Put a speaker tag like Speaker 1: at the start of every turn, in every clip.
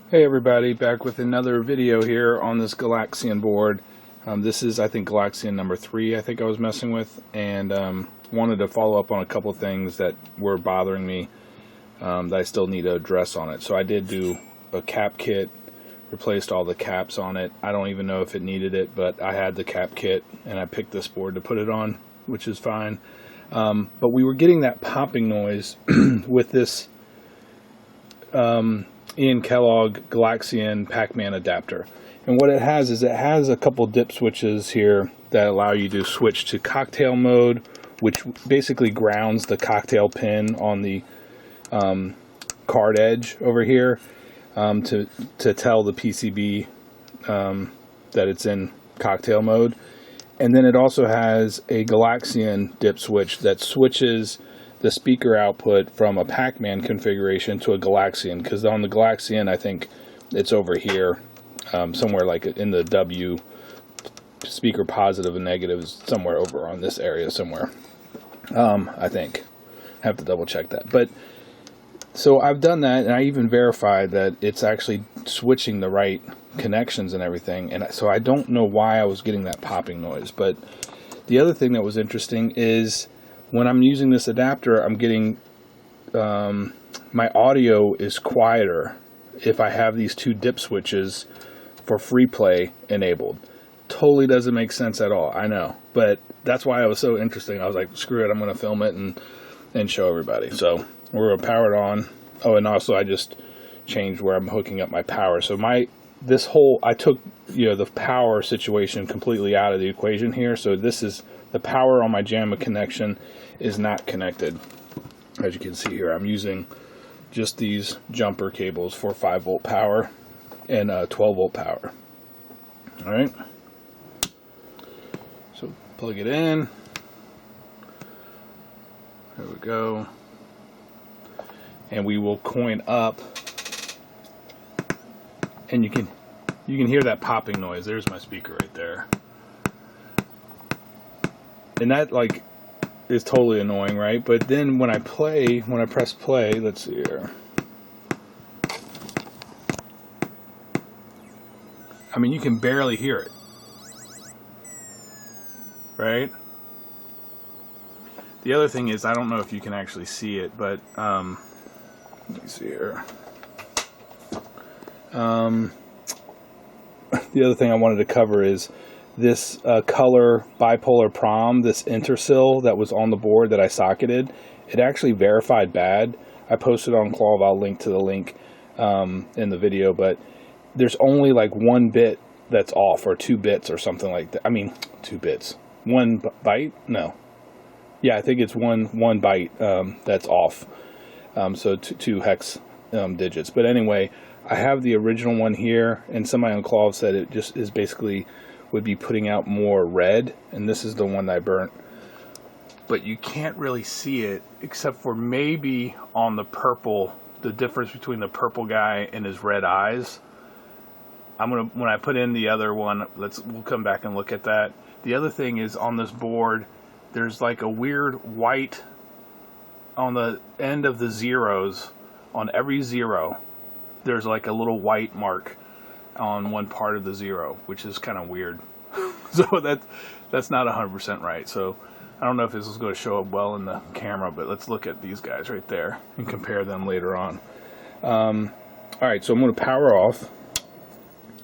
Speaker 1: Hey everybody, back with another video here on this Galaxian board. This is, I think, Galaxian number 3 I think I was messing with, and wanted to follow up on a couple things that were bothering me that I still need to address on it. So I did do a cap kit, replaced all the caps on it. I don't even know if it needed it, but I had the cap kit and I picked this board to put it on, which is fine. But we were getting that popping noise with this Ian Kellogg Galaxian Pac-Man adapter. And what it has is it has a couple dip switches here that allow you to switch to cocktail mode, which basically grounds the cocktail pin on the card edge over here to tell the PCB that it's in cocktail mode. And then it also has a Galaxian dip switch that switches the speaker output from a Pac-Man configuration to a Galaxian, because on the Galaxian I think it's over here somewhere, like in the W speaker positive and negative is somewhere over on this area somewhere. I think I have to double check that, but so I've done that and I even verified that it's actually switching the right connections and everything, and so I don't know why I was getting that popping noise. But the other thing that was interesting is when I'm using this adapter, I'm getting my audio is quieter if I have these two dip switches for free play enabled. Totally doesn't make sense at all, I know, but that's why it was so interesting. I was like, screw it, I'm going to film it and show everybody. So we're going to power it on. Oh, and also I just changed where I'm hooking up my power. So I took, the power situation completely out of the equation here. So this is the power on my JAMA connection is not connected. As you can see here, I'm using just these jumper cables for 5-volt power and 12-volt power. All right. So plug it in. There we go. And we will coin up, and you can hear that popping noise. There's my speaker right there. And that is totally annoying, right? But then when I press play, let's see here. I mean, you can barely hear it, right? The other thing is, I don't know if you can actually see it, but let me see here. The other thing I wanted to cover is this color bipolar prom, this intersil that was on the board that I socketed. It actually verified bad. I posted on Clove. I'll link to the link in the video, but there's only like 1 bit that's off, or 2 bits or something like that. I mean, 2 bits. 1 byte? No. Yeah, I think it's one byte that's off. So 2 hex digits. But anyway, I have the original one here, and somebody on Clove said it just is basically would be putting out more red, and this is the one that I burnt. But you can't really see it except for maybe on the purple, the difference between the purple guy and his red eyes. When I put in the other one, we'll come back and look at that. The other thing is, on this board there's like a weird white on the end of the zeros. On every zero there's like a little white mark on one part of the zero, which is kind of weird. So that's not 100% right. So I don't know if this is going to show up well in the camera, but let's look at these guys right there and compare them later on. Alright, so I'm going to power off,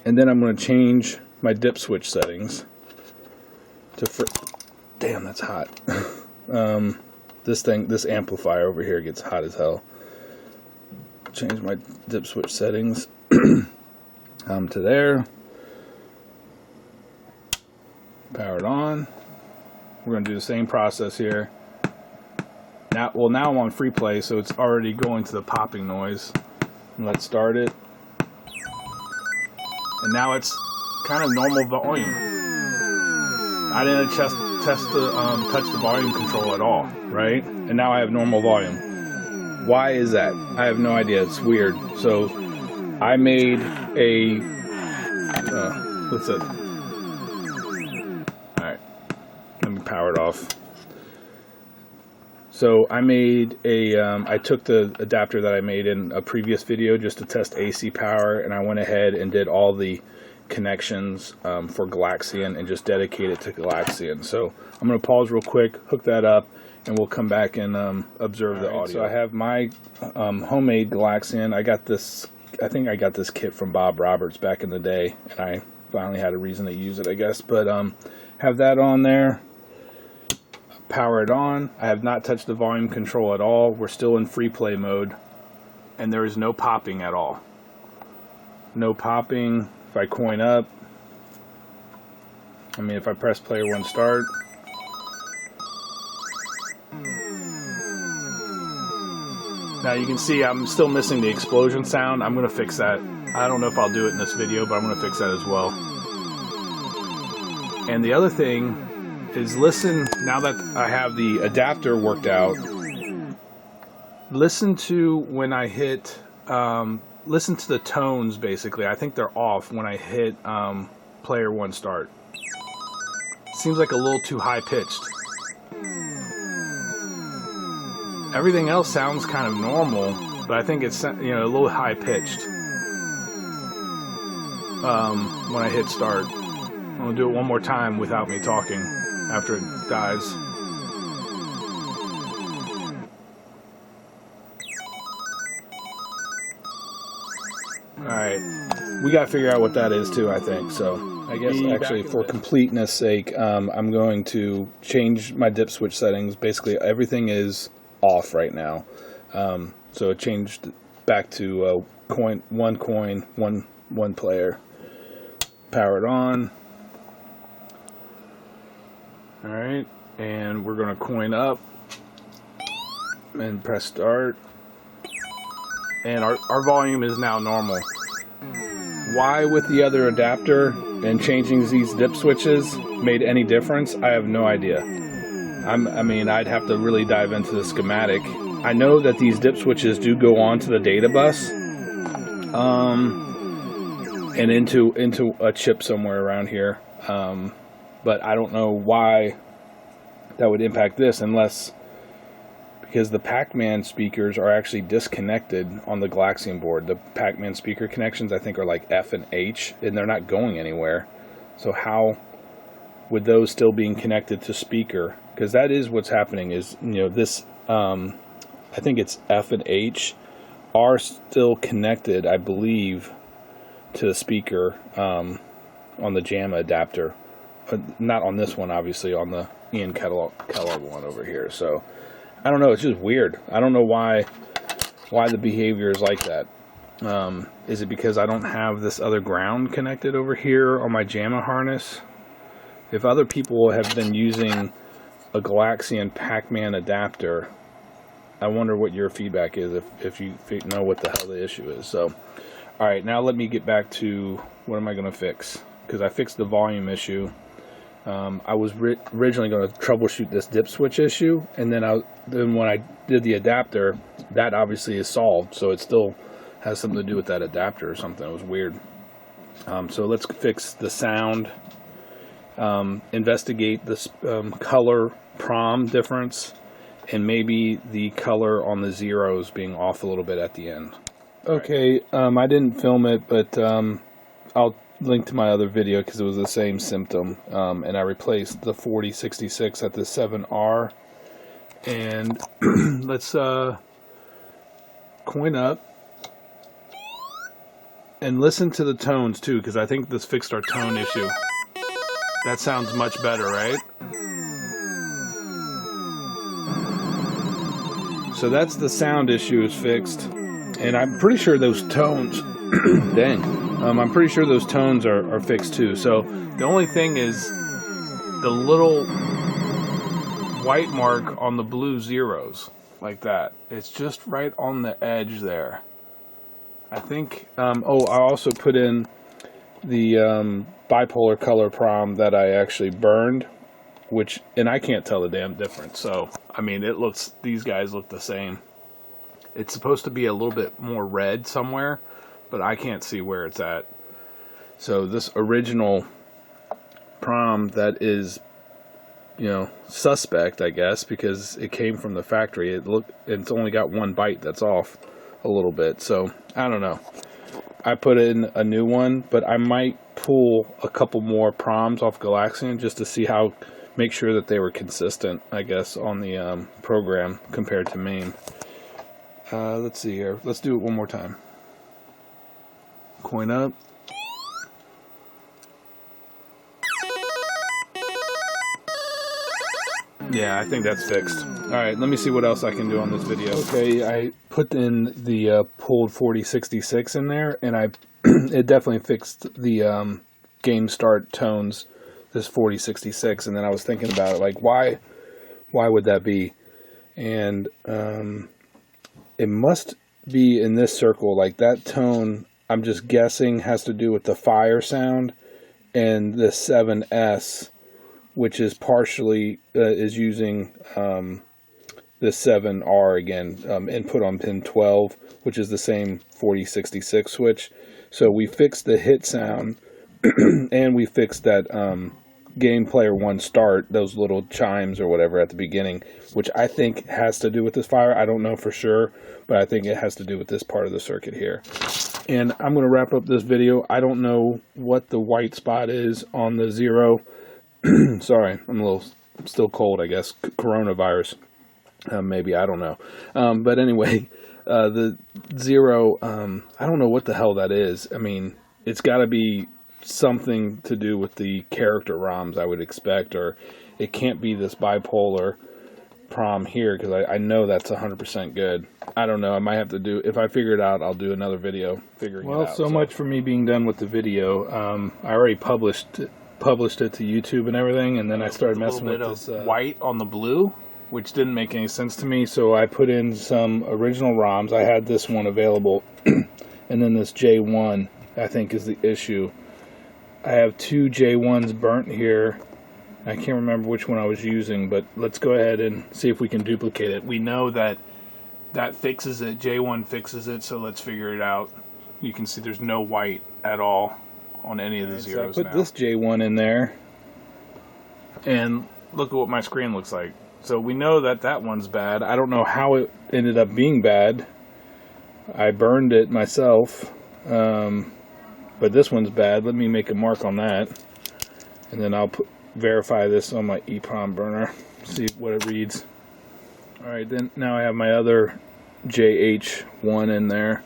Speaker 1: and then I'm going to change my dip switch settings to damn, that's hot. This amplifier over here gets hot as hell. Change my dip switch settings to there. Power it on. We're going to do the same process here. Now I'm on free play, so it's already going to the popping noise. Let's start it. And now it's kind of normal volume. I didn't touch the volume control at all, right? And now I have normal volume. Why is that? I have no idea. It's weird. So I made a what's it? All right, let me power it off. So I made a, I took the adapter that I made in a previous video just to test AC power, and I went ahead and did all the connections for Galaxian and just dedicate it to Galaxian. So I'm going to pause real quick, hook that up, and we'll come back and observe the audio. So I have my homemade Galaxian. I got this, I think I got this kit from Bob Roberts back in the day, and I finally had a reason to use it, I guess. But have that on there, power it on. I have not touched the volume control at all. We're still in free play mode, and there is no popping at all. No popping. If I coin up, I mean, if I press player one start, now you can see I'm still missing the explosion sound. I'm going to fix that. I don't know if I'll do it in this video, but I'm going to fix that as well. And the other thing is, listen, now that I have the adapter worked out, listen to when I hit, listen to the tones basically. I think they're off when I hit player one start. Seems like a little too high pitched. Everything else sounds kind of normal, but I think it's, you know, a little high pitched when I hit start. I'm gonna do it one more time without me talking after it dies. Alright, we gotta figure out what that is too, I think. So I guess actually for completeness sake, I'm going to change my dip switch settings. Basically everything is off right now, so it changed back to one player. Power it on. All right, and we're gonna coin up and press start, and our volume is now normal. Why with the other adapter and changing these dip switches made any difference, I have no idea. I mean, I'd have to really dive into the schematic. I know that these dip switches do go on to the data bus, and into a chip somewhere around here. But I don't know why that would impact this, unless because the Pac-Man speakers are actually disconnected on the Galaxian board. The Pac-Man speaker connections, I think, are like F and H, and they're not going anywhere. So how would those still being connected to speaker? Because that is what's happening. Is, you know, this I think it's F and H are still connected, I believe, to the speaker on the JAMA adapter. Not on this one, obviously, on the Ian Kellogg one over here. So I don't know, it's just weird. I don't know why the behavior is like that. Is it because I don't have this other ground connected over here on my JAMA harness? If other people have been using a Galaxian Pac-Man adapter, I wonder what your feedback is, if you know what the hell the issue is. So alright, now let me get back to what am I going to fix, because I fixed the volume issue. I was originally going to troubleshoot this dip switch issue, and then when I did the adapter, that obviously is solved, so it still has something to do with that adapter or something. It was weird. So let's fix the sound, investigate this color prom difference, and maybe the color on the zeros being off a little bit at the end. Okay, I didn't film it, but I'll link to my other video because it was the same symptom, and I replaced the 4066 at the 7R. And let's coin up and listen to the tones too, because I think this fixed our tone issue. That sounds much better, right? So that's the sound issue is fixed, and I'm pretty sure those tones dang, I'm pretty sure those tones are fixed too. So the only thing is the little white mark on the blue zeros, like that. It's just right on the edge there. I think, oh, I also put in the bipolar color prom that I actually burned, and I can't tell the damn difference. So, I mean, these guys look the same. It's supposed to be a little bit more red somewhere, but I can't see where it's at. So this original prom that is, suspect, I guess, because it came from the factory. It's only got one byte that's off a little bit. So I don't know. I put in a new one, but I might pull a couple more proms off Galaxian just to see make sure that they were consistent, I guess, on the program compared to main. Let's see here. Let's do it one more time. Coin up. Yeah, I think that's fixed. Alright, let me see what else I can do on this video. Okay, I put in the pulled 4066 in there, and it definitely fixed the game start tones, this 4066, and then I was thinking about it, like, why would that be? And it must be in this circle, like that tone, I'm just guessing, has to do with the fire sound, and the 7S, which is partially is using the 7R again, input on pin 12, which is the same 4066 switch. So we fixed the hit sound, and we fixed that game player one start, those little chimes or whatever at the beginning, which I think has to do with this fire. I don't know for sure, but I think it has to do with this part of the circuit here. And I'm going to wrap up this video. I don't know what the white spot is on the 0. Sorry, I'm still cold, I guess. Coronavirus, maybe, I don't know. But anyway, the 0, I don't know what the hell that is. I mean, it's got to be something to do with the character ROMs, I would expect, or it can't be this bipolar prom here, because I know that's 100% good. I don't know. I might have to do, if I figure it out, I'll do another video figuring it out. Well, so much for me being done with the video. I already published it to YouTube and everything, and then I started messing with this white on the blue, which didn't make any sense to me, so I put in some original ROMs. I had this one available, and then this J1, I think, is the issue. I have two J1s burnt here. I can't remember which one I was using, but let's go ahead and see if we can duplicate it. We know that fixes it, J1 fixes it, so let's figure it out. You can see there's no white at all on any of the zeros. So I put this J1 in there, and look at what my screen looks like. So we know that one's bad. I don't know how it ended up being bad. I burned it myself, but this one's bad. Let me make a mark on that, and then I'll verify this on my EEPROM burner, see what it reads. Alright, then now I have my other JH1 in there,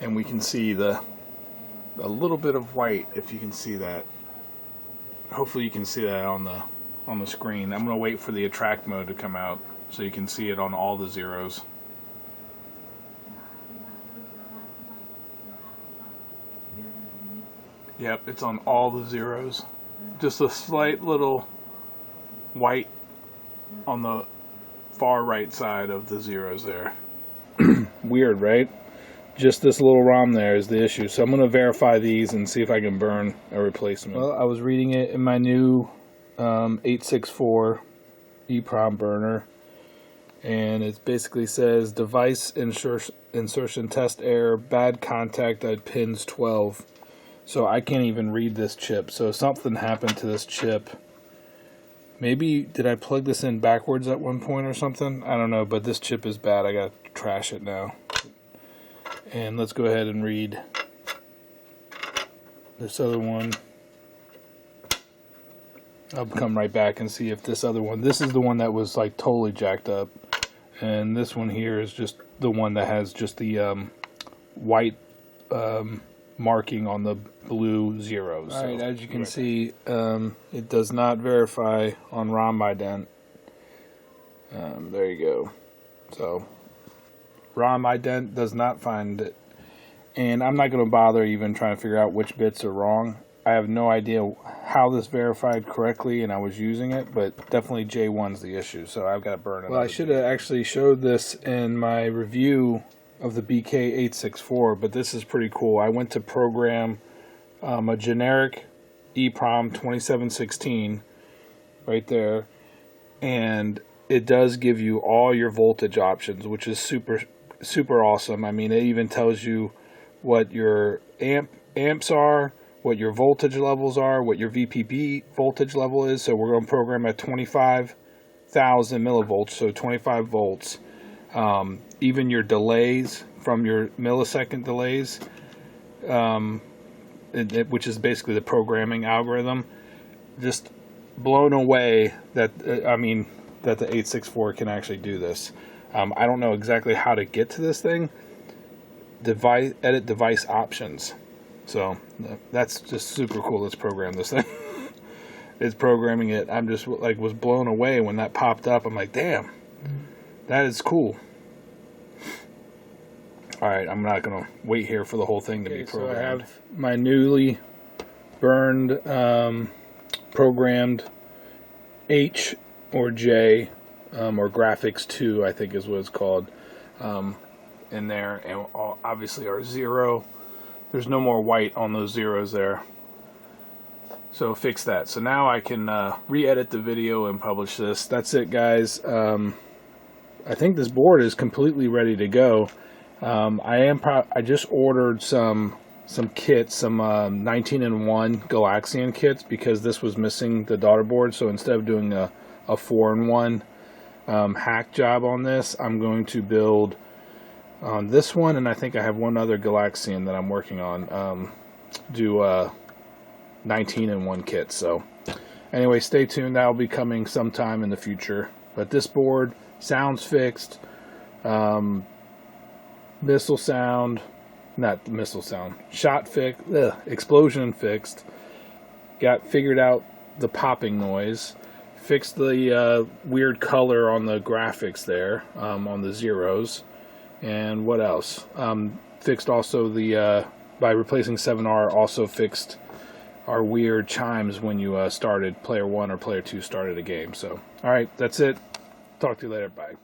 Speaker 1: and we can see a little bit of white, if you can see that. Hopefully you can see that on the screen. I'm going to wait for the attract mode to come out so you can see it on all the zeros. Yep, it's on all the zeros. Just a slight little white on the far right side of the zeros there. Weird, right? Just this little ROM there is the issue. So I'm going to verify these and see if I can burn a replacement. Well, I was reading it in my new 864 EEPROM burner, and it basically says device insertion test error, bad contact at pins 12. So I can't even read this chip. So something happened to this chip. Maybe, did I plug this in backwards at one point or something? I don't know, but this chip is bad. I gotta trash it now. And let's go ahead and read this other one. I'll come right back and see if this other one, this is the one that was like totally jacked up. And this one here is just the one that has just the white marking on the blue zeros. Alright, so as you can see, it does not verify on ROM ident. There you go. So ROM ident does not find it, and I'm not going to bother even trying to figure out which bits are wrong. I have no idea how this verified correctly, and I was using it, but definitely J1's the issue, so I've got to burn it. Well, I should have actually showed this in my review of the BK864, but this is pretty cool. I went to program a generic EEPROM 2716 right there, and it does give you all your voltage options, which is super awesome. I mean, it even tells you what your amps are, what your voltage levels are, what your VPB voltage level is. So we're going to program at 25,000 millivolts, so 25 volts. Even your delays from your millisecond delays, which is basically the programming algorithm. Just blown away that that the 864 can actually do this. I don't know exactly how to get to this thing. Edit device options. So that's just super cool. Let's program this thing. It's programming it. I'm just like was blown away when that popped up. I'm like, damn, that is cool. All right, I'm not gonna wait here for the whole thing to be programmed. So I have my newly burned, programmed H or J, or graphics 2, I think is what it's called, in there, and obviously our 0. There's no more white on those zeros there, so fix that. So now I can re-edit the video and publish this. That's it, guys. I think this board is completely ready to go. I just ordered some kits, some 19-in-1 Galaxian kits, because this was missing the daughter board. So instead of doing a 4-in-1 hack job on this, I'm going to build on this one, and I think I have one other Galaxian that I'm working on, do 19-in-1 kits. So anyway, stay tuned. That'll be coming sometime in the future. But this board, sounds fixed, missile sound, not missile sound, shot fixed, explosion fixed, figured out the popping noise, fixed the weird color on the graphics there, on the zeros, and what else? Fixed also the, by replacing 7R, also fixed our weird chimes when you started, player 1 or player 2 started a game. So, alright, that's it. Talk to you later. Bye.